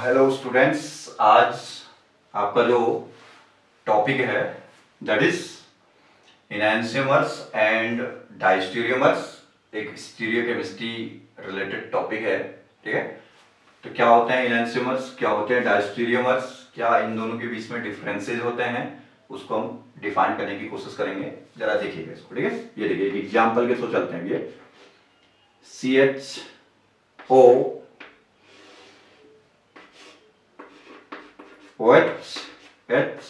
Hello students, आज आपका जो टॉपिक है दैट इज इनैंशियोमर्स एंड डायस्टीरियोमर्स, एक स्टीरियोकेमिस्ट्री रिलेटेड टॉपिक है। ठीक है, तो क्या होते हैं इनैंशियोमर्स, क्या होते हैं डायस्टीरियोमर्स, क्या इन दोनों के बीच में डिफरेंसेस होते हैं, उसको हम डिफाइन करने की कोशिश करेंगे। जरा देखिएगा इसको। ठीक है, ये देखिए एक एग्जाम्पल के थ्रू चलते हैं। ये CHO OH H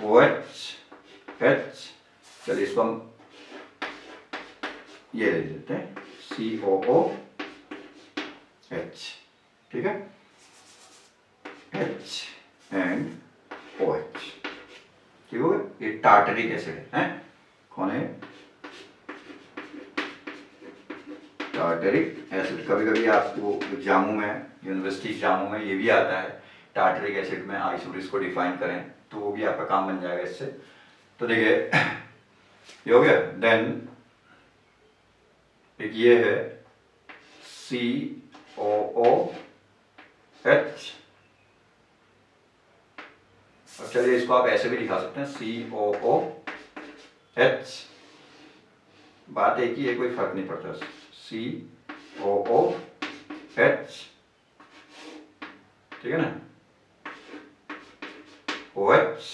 OH H, चलिए इसको हम ये ले लेते हैं COOH। ठीक है, H एंड OH। ठीक हो गया, ये टार्टरिक एसिड है। कौन है? Tartaric acid. कभी कभी आपको एग्जामों में, यूनिवर्सिटी एग्जामों में ये भी आता है टार्टरिक एसिड में आइसोमर्स को डिफाइन करें, तो वो भी आपका काम बन जाएगा इससे। तो देखिए ये हो गया। देन एक ये है COOH। अब चलिए इसको आप ऐसे भी दिखा सकते हैं COOH। बात एक ही है, कोई फर्क नहीं पड़ता। COOH, ठीक है ना, OH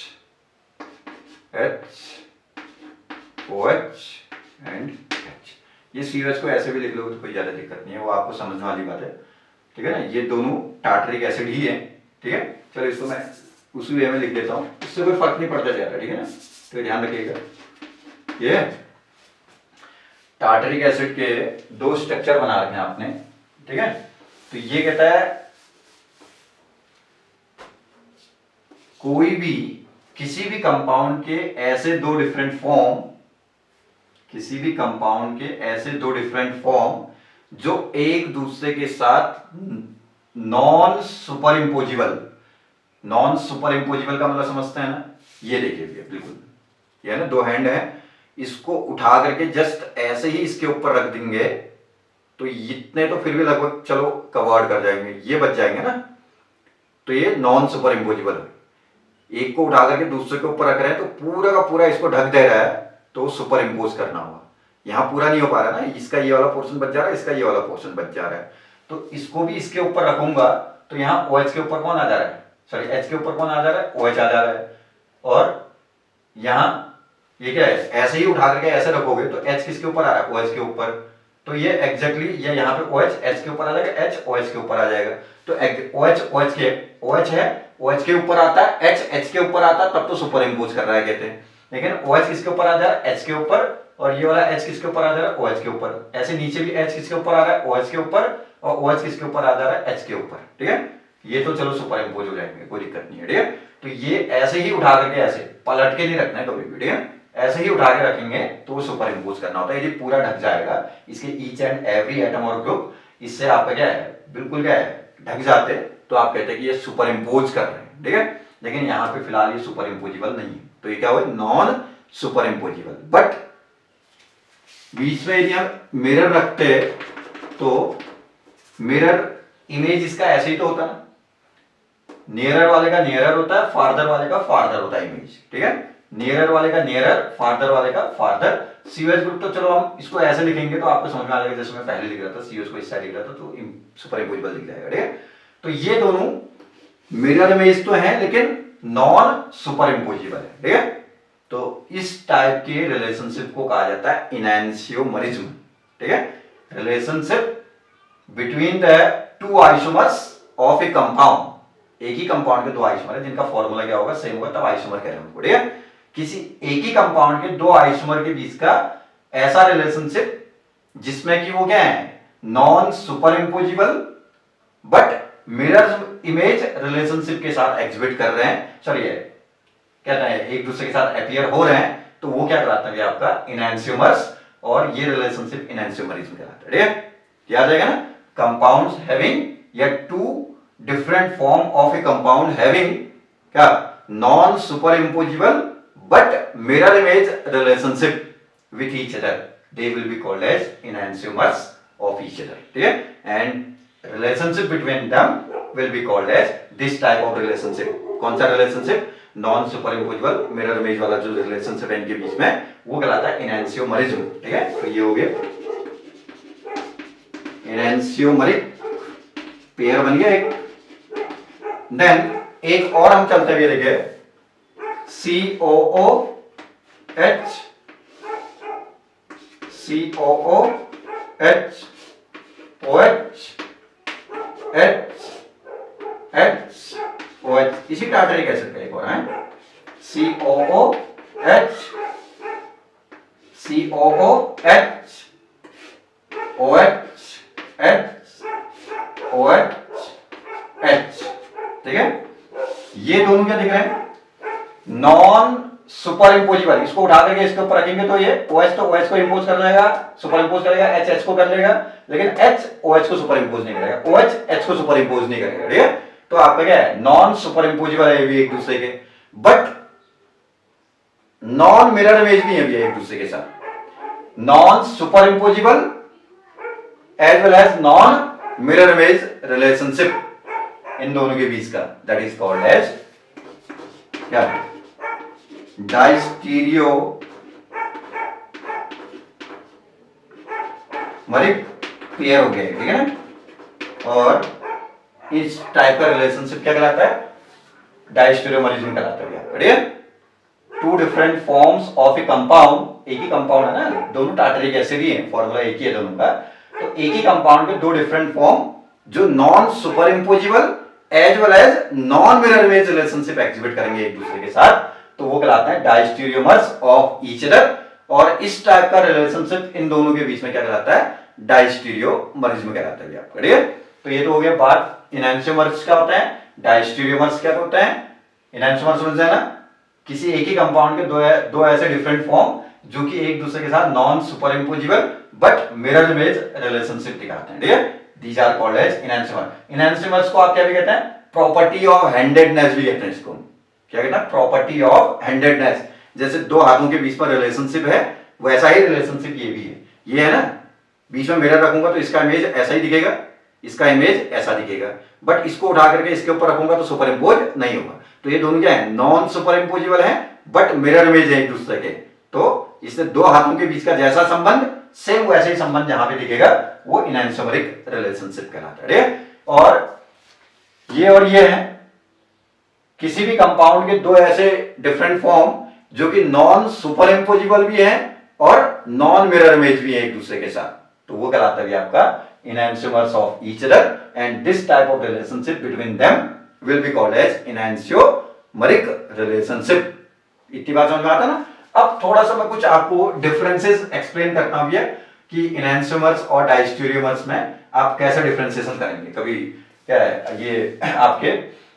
एंड H। ये COH को ऐसे भी लिख लो तो कोई ज्यादा दिक्कत नहीं है, वो आपको समझने वाली बात है। ठीक है ना, ये दोनों टार्टरिक एसिड ही है। ठीक है, चलो इसको मैं उसी वे में लिख देता हूँ, इससे कोई फर्क नहीं पड़ता ज्यादा। ठीक है ना, तो ध्यान रखिएगा। ये टार्टरिक एसिड के दो स्ट्रक्चर बना रखे हैं आपने। ठीक है, तो ये कहता है कोई भी किसी भी कंपाउंड के ऐसे दो डिफरेंट फॉर्म, किसी भी कंपाउंड के ऐसे दो डिफरेंट फॉर्म जो एक दूसरे के साथ non super imposable. Non super imposable का मतलब समझते हैं ना, ये देखिए बिल्कुल, ये है ना, दो हैंड है, इसको उठा करके जस्ट ऐसे ही इसके ऊपर रख देंगे तो इतने तो फिर भी लगभग चलो कवर्ड कर जाएंगे, ये बच जाएंगे ना, तो ये नॉन सुपर इम्पोजिबल है। एक को उठा करके दूसरे के ऊपर रख रहे हैं तो पूरा का पूरा इसको ढक दे रहा है, तो सुपर इम्पोज करना होगा। यहां पूरा नहीं हो पा रहा ना, इसका ये वाला पोर्शन बच जा रहा है, इसका ये वाला पोर्शन बच जा रहा है, तो इसको भी इसके ऊपर रखूंगा तो यहाँ OH के ऊपर कौन आ जा रहा है, सॉरी H के ऊपर कौन आ जा रहा है, OH आ जा रहा है। और यहाँ ये क्या है, ऐसे ही उठा करके ऐसे रखोगे तो H किसके ऊपर आ रहा है, OH के ऊपर, तो ये एग्जैक्टली ये यहाँ पे OH H के ऊपर आ जाएगा, H OH के ऊपर आ जाएगा। तो OH के OH है, OH के ऊपर आता है, H के ऊपर आता है, तब तो सुपर इम्पोज कर रहा है कहते हैं। लेकिन OH किसके ऊपर आ जा रहा है, H के ऊपर, और ये वाला H किसके ऊपर आ जा रहा है, OH के ऊपर। ऐसे नीचे भी H किसके ऊपर आ रहा है, OH के ऊपर, और OH किसके ऊपर आ जा रहा है, H के ऊपर। ठीक है, ये तो चलो सुपर इम्पोज हो जाएंगे, कोई दिक्कत नहीं है। ठीक है, तो ये ऐसे ही उठा करके ऐसे पलट के नहीं रखना है कभी भी। ठीक है, ऐसे ही उठा के रखेंगे तो वो सुपर इम्पोज करना होता है। ये पूरा ढक जाएगा, इसके ईच एंड एवरी एटम और ग्रुप इससे आपका क्या है, बिल्कुल क्या है, ढक जाते, तो आप कहते हैं कि ये सुपर इम्पोज कर रहे हैं। ठीक है, लेकिन यहाँ पे फिलहाल ये सुपर इम्पोजिबल नहीं है, तो ये क्या हुआ, नॉन सुपर इम्पोजिबल। बट बीच में यदि हम मिरर रखते तो मिरर इमेज इसका ऐसे ही तो होता ना, नियरर वाले का नियरर होता है, फार्दर वाले का फार्दर होता है इमेज। ठीक है, नियरर वाले का नियरर, फार्दर वाले का फार्दर। COH ग्रुप तो चलो हम इसको ऐसे लिखेंगे तो आपको समझ में आ जाएगा, जैसे मैं पहले लिख रहा था COH को इस साइड लिख रहा था तो सुपर इम्पोजिबल लिख जाएगा। ठीक है, तो ये दोनों मिरर इमेज तो है लेकिन नॉन सुपर इम्पोजिबल है। ठीक है, तो इस टाइप के रिलेशनशिप को कहा जाता है इनैंशियोमरिज्म। ठीक है, relationship between the two isomers of a compound. एक ही कंपाउंड के दो आइसोमर है जिनका फॉर्मूला क्या होगा, सेम होगा, तब आइसोमर कह रहे हैं उनको। ठीक है, किसी एक ही कंपाउंड के दो आइसोमर के बीच का ऐसा रिलेशनशिप जिसमें कि वो क्या है, non super imposable but mirror image relationship के साथ एग्जिबिट कर रहे हैं, सॉरी कहते हैं एक दूसरे के साथ अपीयर हो रहे हैं, तो वो क्या कहलाता है आपका इनैंशियोमर्स, और ये रिलेशनशिप इनैंशियोमरिज्म कहलाता है। ठीक है, याद रहेगा ना, कंपाउंड्स हैविंग या to different form of a compound having क्या non superimposable but mirror image relationship with each other, they will be called as enantiomers of each other. ठीक है, and relationship between them will be called as this type of relationship. कौन सा relationship? Non super imposable mirror image वाला जो relationship है इनके बीच में, वो कहलाता है इनैंशियोमरिज्म। ठीक है, तो ये हो गया इनैंशियोमरिक पेयर बन गया एक। देन एक और हम चलते हुए देखिए, COOH OH, इसी टार्टरी कह सकते हैं एक और है, COOH ठीक है। ये दोनों क्या दिख रहे हैं? Non super imposable. इसको उठा करके इसके ऊपर रखेंगे तो ये OH तो OH को इंपोज कर लेगा, सुपर इंपोज करेगा, H को कर लेगा, लेकिन H OH को सुपर इंपोज नहीं करेगा, OH H को सुपर इंपोज नहीं करेगा। ठीक है, तो आपका क्या है? नॉन सुपर इंपोजिबल है भी एक दूसरे के, बट नॉन मिरर इमेज भी है भी एक दूसरे के साथ। Non superimposable as well as non mirror image relationship इन दोनों के बीच का, दैट इज कॉल्ड एज क्या? डायस्टीरियोमरिक पेयर हो गया, ठीक है ना। और इस टाइप का रिलेशनशिप क्या कहलाता है? डायस्टीरियोमरिज्म कहलाता है। बढ़िया, two different forms of a compound, एक ही कंपाउंड है ना, दोनों टार्टरिक एसिड ही है, फॉर्मूला एक ही है दोनों का, तो एक ही कंपाउंड के दो डिफरेंट फॉर्म जो non superimposable as well as non mirror image relationship exhibit करेंगे एक दूसरे के साथ, तो वो कहलाते हैं डायस्टीरियोमर्स ऑफ ईच अदर। और इस टाइप का रिलेशनशिप इन दोनों के बीच में क्या कहलाता है? डायस्टीरियोमरिज्म कहलाता है। बढ़िया, तो ये तो हो गया बात इनैंशियोमर्स क्या होता है, डायस्टीरियोमर्स क्या होता है। इनैंशियोमर्स समझ जाए ना, किसी एक ही कंपाउंड के दो ऐसे डिफरेंट फॉर्म जो कि एक दूसरे के साथ non superimposable but mirror image relationship दिखाते हैं। ठीक है, these are called as enantiomer. Enantiomers को आप क्या भी कहते हैं? प्रॉपर्टी ऑफ हैंडेडनेस भी कहते हैं इसको। क्या कहते हैं? Property of handedness. जैसे दो हाथों के बीच में रिलेशनशिप है, वैसा ही रिलेशनशिप ये भी है। ये है ना, बीच में मिरर रखूंगा तो इसका इमेज ऐसा ही दिखेगा, इसका इमेज ऐसा दिखेगा, बट इसको उठा करके इसके ऊपर रखूंगा तो सुपर इंपोज नहीं होगा। तो ये दोनों क्या है? नॉन सुपर इंपोजिबल है बट मिरर इमेज है एक दूसरे के। तो इससे दो हाथों के बीच का जैसा संबंध सेम वैसे ही संबंध जहां पे दिखेगा वो इनैंशियोमरिक रिलेशनशिप कहलाता है। और ये है किसी भी कंपाउंड के दो ऐसे डिफरेंट फॉर्म जो कि नॉन सुपर इंपोजिबल भी है और नॉन मिरर इमेज भी है एक दूसरे के साथ, तो वो कहलाता है आपका enantiomers of each other, and this type of relationship between them will be called as enantiomeric relationship। इतनी बात समझ में आता ना। अब थोड़ा सा मैं कुछ आपको डिफरेंसेस एक्सप्लेन करता हूं भैया कि इनैंशियोमर्स और डायस्टीरियोमर्स में आप कैसे डिफरेंशिएशन करेंगे। कभी क्या है, ये आपके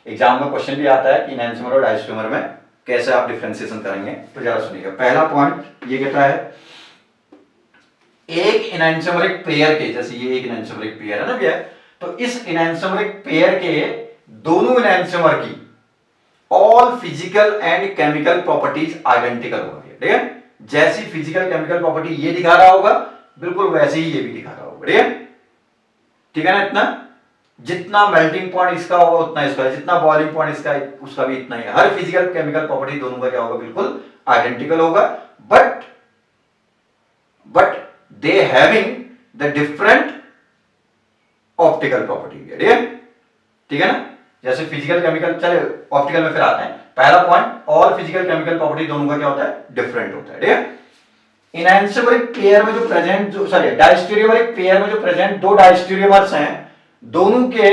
एग्जाम में क्वेश्चन भी आता है कि इनैंशियोमर और डायस्टीरियोमर में कैसे आप डिफरेंशिएशन करेंगे। तो जरा सुनिएगा, पहला पॉइंट ये कहता है एक इनैंशियोमरिक पेयर के, जैसे ये एक इनैंशियोमरिक पेयर है ना भैया, तो इस इनैंशियोमरिक पेयर के दोनों इनैंशियोमर की all physical and chemical properties identical होगी। ठीक है, जैसी फिजिकल केमिकल प्रॉपर्टी ये दिखा रहा होगा बिल्कुल वैसे ही ये भी दिखा रहा होगा। ठीक है ना। इतना जितना मेल्टिंग पॉइंट इसका होगा उतना इसका, जितना बॉइलिंग पॉइंट इसका उसका भी इतना ही। हर फिजिकल केमिकल प्रॉपर्टी दोनों का क्या होगा? बिल्कुल आइडेंटिकल होगा, but they having the different optical property। ठीक है ना। जैसे फिजिकल केमिकल, चले ऑप्टिकल में फिर आते हैं। पहला point, all physical chemical property दोनों का क्या होता है? डिफरेंट होता है। ठीक है, इनैंशियोमरिक पेयर में जो प्रेजेंट डायस्टीरियोमरिक पेयर में जो प्रेजेंट दो डायस्टीरियोमर्स हैं, दोनों के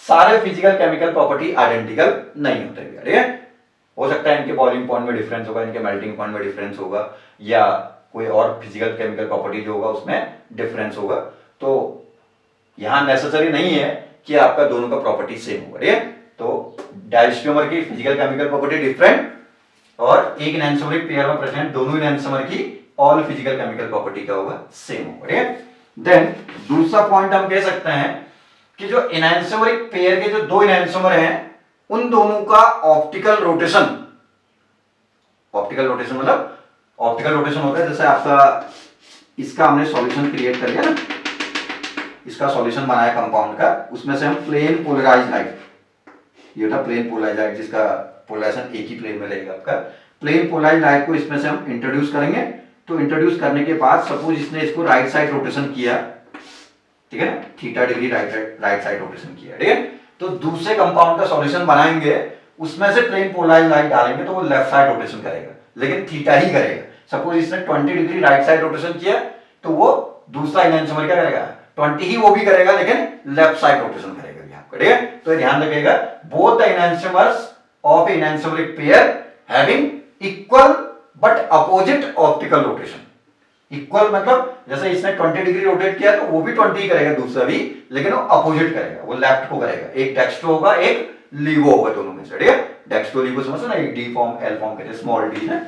सारे फिजिकल केमिकल प्रॉपर्टी आइडेंटिकल नहीं होते। ठीक है, हो सकता है इनके बॉइलिंग पॉइंट में डिफरेंस होगा, इनके मेल्टिंग पॉइंट में डिफरेंस होगा, या कोई और फिजिकल केमिकल प्रॉपर्टी जो होगा उसमें डिफरेंस होगा। तो यहां नेसेसरी नहीं है कि आपका दोनों का प्रॉपर्टी सेम होगा। ठीक है, तो डायस्टीरियोमर की फिजिकल केमिकल प्रॉपर्टी डिफरेंट और एक इनैंशियोमरिक पेयर में प्रेजेंट दोनों इनैंशियोमर की ऑल फिजिकल केमिकल प्रॉपर्टी क्या होगा? सेम होगा। ठीक है, देन दूसरा पॉइंट हम कह सकते हैं कि जो इनैंशियोमरिक पेयर के जो दो इनैंशियोमर हैं उन दोनों का ऑप्टिकल रोटेशन मतलब ऑप्टिकल रोटेशन होता है। जैसे आपका इसका हमने सॉल्यूशन क्रिएट कर लिया ना, इसका सॉल्यूशन बनाया कंपाउंड का, उसमें से हम प्लेन पोलराइज लाइट, ये था प्लेन पोलराइज लाइट जिसका पोलराइजेशन एक ही प्लेन में रहेगा आपका, प्लेन पोलराइज लाइट को इसमें से हम इंट्रोड्यूस करेंगे। तो इंट्रोड्यूस करने के बाद सपोज इसने इसको राइट साइड रोटेशन किया, ठीक है ना, theta degree right side rotation किया, ठीक है। तो दूसरे कंपाउंड का सॉल्यूशन बनाएंगे, उसमें से प्लेन पोलराइज लाइट डालेंगे तो वो लेफ्ट साइड रोटेशन करेगा, लेकिन थीटा ही करेगा। सपोज इसने 20 डिग्री राइट साइड रोटेशन किया तो वो दूसरा एनहांसर क्या करेगा, 20 ही वो भी करेगा लेकिन लेफ्ट साइड रोटेशन करेगा भी आपका, ठीक है। तो ध्यान रखिएगा, both the enantiomers of enantiomeric pair having equal but opposite optical rotation. Equal मतलब जैसे इसने 20 डिग्री रोटेट किया तो वो भी 20 ही करेगा दूसरा भी, लेकिन वो अपोजिट करेगा, वो लेफ्ट को करेगा। एक डेक्स्ट्रो होगा एक लीवो होगा, दोनों में से, ठीक है। डेक्स्ट्रो लीवो समझो ना, एक डी फॉर्म एल फॉर्म कहते हैं, स्मॉल डी है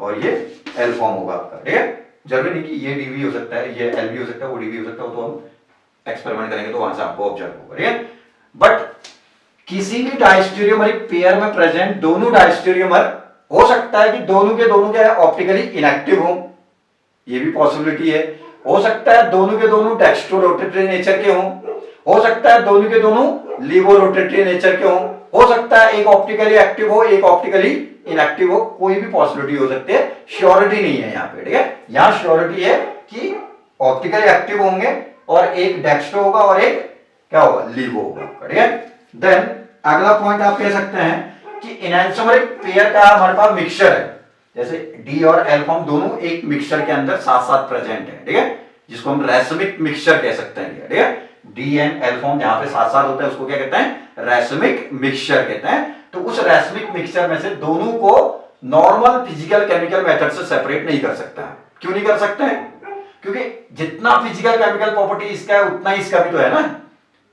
और ये एल फॉर्म होगा आपका, ठीक है। जरूरी नहीं कि ये डी भी हो सकता है, ये एल भी हो सकता है, वो डी भी हो सकता है, वो तो हम एक्सपेरिमेंट करेंगे तो वहां से आपको ऑब्जर्व होगा, ठीक है। बट किसी भी डायस्टेरियोमरिक पेयर में प्रेजेंट दोनों डायस्टेरियोमर हो सकता है कि दोनों के दोनों क्या है, ऑप्टिकली इनएक्टिव हो, ये भी पॉसिबिलिटी है। हो सकता है दोनों के दोनों डेक्स्ट्रो रोटेटरी नेचर के हों, हो सकता है दोनों के दोनों लीवो रोटेटरी नेचर के हों, हो सकता है एक ऑप्टिकली एक्टिव हो एक ऑप्टिकली इनएक्टिव हो, कोई भी पॉसिबिलिटी हो सकती है, श्योरिटी नहीं है यहाँ पे, ठीक है। यहाँ श्योरिटी है कि ऑप्टिकली एक्टिव होंगे और एक डेक्स्ट्रो होगा और एक क्या होगा, लीवो होगा, ठीक है। देन अगला पॉइंट आप कह सकते हैं कि एनहांसरिक पेयर का हमारे पास मिक्सचर है, जैसे डी और एल फॉर्म दोनों एक मिक्सचर के अंदर साथ साथ प्रेजेंट है, ठीक है, जिसको हम रैसमिक मिक्सचर कह सकते हैं, ठीक है। डी एंड एल फॉर्म जहां पे साथ साथ होता है उसको क्या कहते हैं, रैसमिक मिक्सचर कहते हैं। तो उस रैसमिक मिक्सचर में से दोनों को नॉर्मल फिजिकल केमिकल मेथड से सेपरेट नहीं कर सकता है। क्यों नहीं कर सकते हैं? क्योंकि जितना फिजिकल केमिकल प्रॉपर्टी इसका है उतना ही इसका भी तो है ना।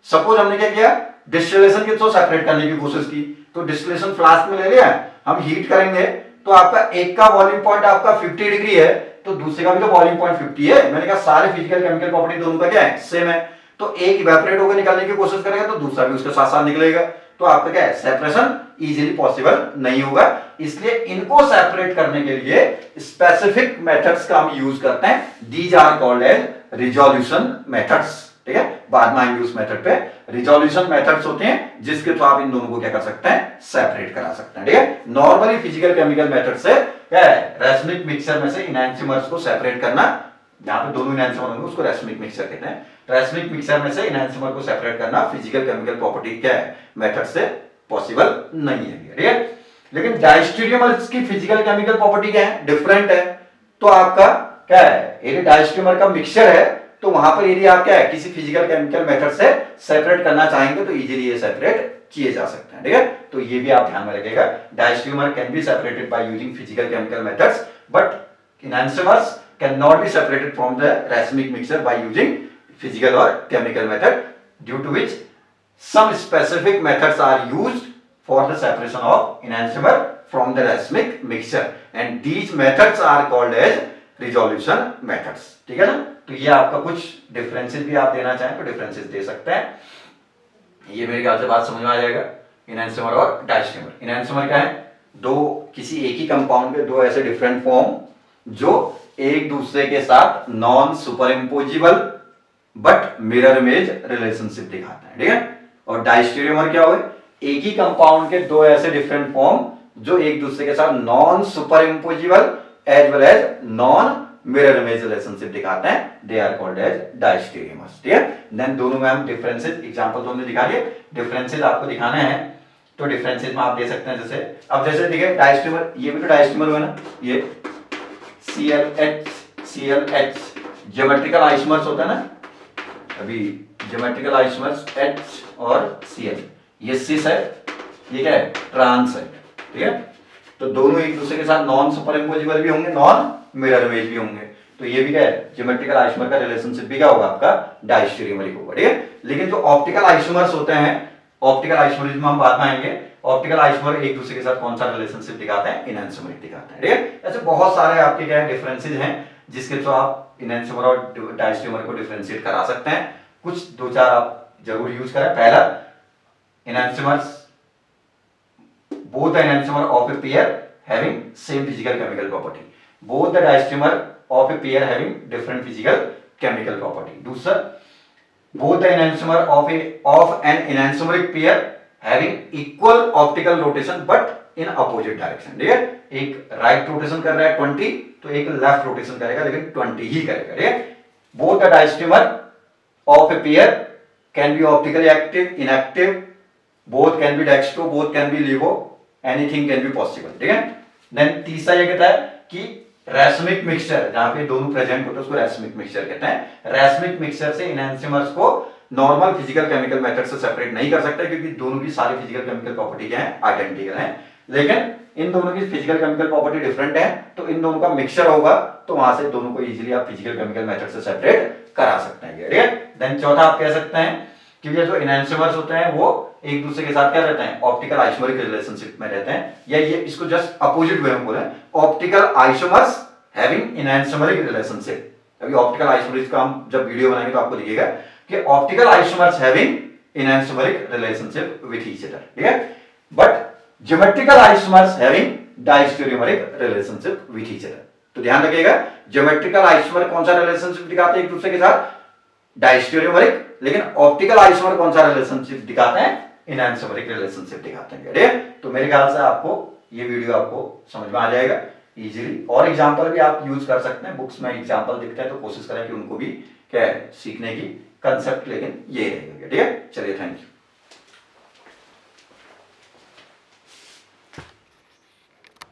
सपोज हमने क्या किया, डिस्टिलेशन के थ्रू सेपरेट करने की कोशिश की, तो डिस्टिलेशन फ्लास्क में ले लिया, हम हीट करेंगे तो आपका एक का बॉइलिंग पॉइंट आपका 50 डिग्री है तो दूसरे का भी तो बॉइलिंग पॉइंट 50 है। मैंने कहा सारे फिजिकल केमिकल प्रॉपर्टी दोनों का क्या है, सेम है। तो एक इवेपोरेट होकर निकलने की कोशिश करेगा तो दूसरा भी उसके साथ साथ निकलेगा, तो आपका क्या है, सेपरेशन इजीली पॉसिबल नहीं होगा। इसलिए इनको सेपरेट करने के लिए स्पेसिफिक मेथड्स का हम यूज करते हैं, these are called as resolution methods, ठीक है। बाद में आएंगे उस मेथड पे। रिजोल्यूशन मेथड्स होते हैं जिसके थ्रू आप इन दोनों को क्या कर सकते हैं, सेपरेट करा सकते हैं, ठीक है। नॉर्मली फिजिकल केमिकल मेथड से क्या है, रैसमिक मिक्सचर में से इनहैंसर्स को सेपरेट करना, जहां पे दोनों इनहैंसर होंगे उसको रैसमिक मिक्सचर कहते हैं। रैसमिक मिक्सचर में से इनहैंसर को सेपरेट करना फिजिकल केमिकल प्रॉपर्टी क्या है, मेथड से पॉसिबल नहीं है, ठीक है। लेकिन डायस्टेरियोमर्स की फिजिकल केमिकल प्रॉपर्टी क्या है, डिफरेंट है। तो आपका क्या है, यदि डायस्टेरियोमर का मिक्सचर है तो वहां पर यदि आप क्या है, किसी फिजिकल केमिकल मेथड से सेपरेट करना चाहेंगे तो इजीली ये सेपरेट किए जा सकते हैं, ठीक है। तो ये भी आप ध्यान में रखिएगा, diastereomer can be separated by using physical chemical methods but enantiomers can not be separated from the racemic mixture by using physical or chemical method, due to which some specific methods are used for the separation of enantiomer from the racemic mixture and these methods are called as resolution methods, ठीक है ना। तो ये आपका कुछ differences भी आप देना चाहें तो डिफरेंसेस दे सकते हैं। ये मेरे ख्याल से बात समझ में आ जाएगा। इनहैंसर और डायस्टेरियोमर, इनहैंसर क्या है, दो किसी एक ही कंपाउंड के दो ऐसे डिफरेंट फॉर्म जो एक दूसरे के साथ non superimposable but mirror image relationship दिखाता है, ठीक है। और डायस्टेरियोमर क्या हुए, एक ही कंपाउंड के दो ऐसे डिफरेंट फॉर्म जो एक दूसरे के साथ non superimposable as well as non mirror image relationship दिखाते हैं, they are called as diastereomers, ठीक है। देन दोनों में हम डिफरेंसेस एग्जांपल तो हमने दिखा दिए, डिफरेंसेस आपको दिखाने हैं तो डिफरेंसेस में आप दे सकते हैं। जैसे अब जैसे देखिए डायस्टेरियोमर, ये भी तो डायस्टेरियोमर हुआ ना, ये ClH ज्योमेट्रिकल आइसोमर्स होता है ना, अभी ज्योमेट्रिकल आइसोमर्स H और Cl, ये सिस है, ये क्या है, ट्रांस है, ठीक है। तो दोनों एक दूसरे के साथ नॉन सुपरइम्पोजिबल भी होंगे, नॉन मिरर इमेज भी होंगे, तो ये भी क्या है, ज्योमेट्रिकल आइसोमर का रिलेशनशिप भी क्या होगा, आपका डायस्टेरियोमरिक होगा, ठीक है। लेकिन जो ऑप्टिकल आइसोमर्स होते हैं, ऑप्टिकल आइसोमरिज्म हम बाद में आएंगे, ऑप्टिकल आइसोमर एक दूसरे के साथ कौन सा रिलेशनशिप दिखाते हैं, इनहैंसरिक दिखाते हैं, ठीक है। ऐसे बहुत सारे आपके क्या है डिफरेंसेस हैं जिसके थ्रू आप इनहैंसर और डायस्टेरियोमर को डिफरेंशिएट करा सकते हैं। कुछ दो चार आप जरूर यूज करें। पहला, इनहैंसर्स both the enantiomer of a pair having same physical chemical property, both the diastereomer of a pair having different physical chemical property. दूसरा, both the enantiomer of an enantiomeric pair having equal optical rotation but in opposite direction. ठीक है, एक right rotation कर रहा है 20 तो एक left rotation करेगा लेकिन 20 ही करेगा. ठीक है, both the diastereomer of a pair can be optically active, inactive, both can be dextro, both can be levo, anything can be possible. ठीक है, देन तीसरा ये कहता है कि रैसमिक मिक्सचर, जहां पे दोनों प्रेजेंट होते हैं उसको रैसमिक मिक्सचर कहते हैं. रैसमिक मिक्सचर से एनहांसमर्स को नॉर्मल फिजिकल केमिकल मेथड से सेपरेट नहीं कर सकते क्योंकि दोनों की सारी फिजिकल केमिकल प्रॉपर्टी क्या है, आइडेंटिकल है. लेकिन इन दोनों की फिजिकल केमिकल प्रॉपर्टी डिफरेंट है तो इन दोनों का मिक्सचर होगा तो वहां से दोनों को इजीली आप फिजिकल केमिकल मेथड से सेपरेट करा सकते हैं. ठीक है, देन चौथा आप कह सकते हैं कि ये जो एनहांसमर्स होते हैं वो एक दूसरे के साथ क्या रहते हैं, ऑप्टिकल आइसोमरिक रिलेशनशिप में रहते हैं, या ये इसको जस्ट अपोजिट वे में बोले optical isomers having enantiomeric relationship. अभी ऑप्टिकल आइसोमर्स का हम जब वीडियो बनाएंगे तो आपको दिखेगा कि optical isomers having enantiomeric relationship with each other. ठीक है, but geometrical isomers having diastereomeric relationship with each other. तो ध्यान रखिएगा, ज्योमेट्रिकल आइसोमर कौन सा रिलेशनशिप दिखाते हैं एक दूसरे के साथ, डायस्टेरियोमरिक, लेकिन ऑप्टिकल आइसोमर कौन सा रिलेशनशिप दिखाते हैं, एनहांसमरिक रिलेशनशिप दिखाते हैं. ठीक है, तो मेरे ख्याल से आपको ये वीडियो आपको समझ में आ जाएगा इजीली. और एग्जांपल भी आप यूज कर सकते हैं, बुक्स में एग्जांपल दिखते हैं तो कोशिश करें कि उनको भी क्या है सीखने की कंसेप्ट, लेकिन ये रहेगा. ठीक है, चलिए थैंक यू.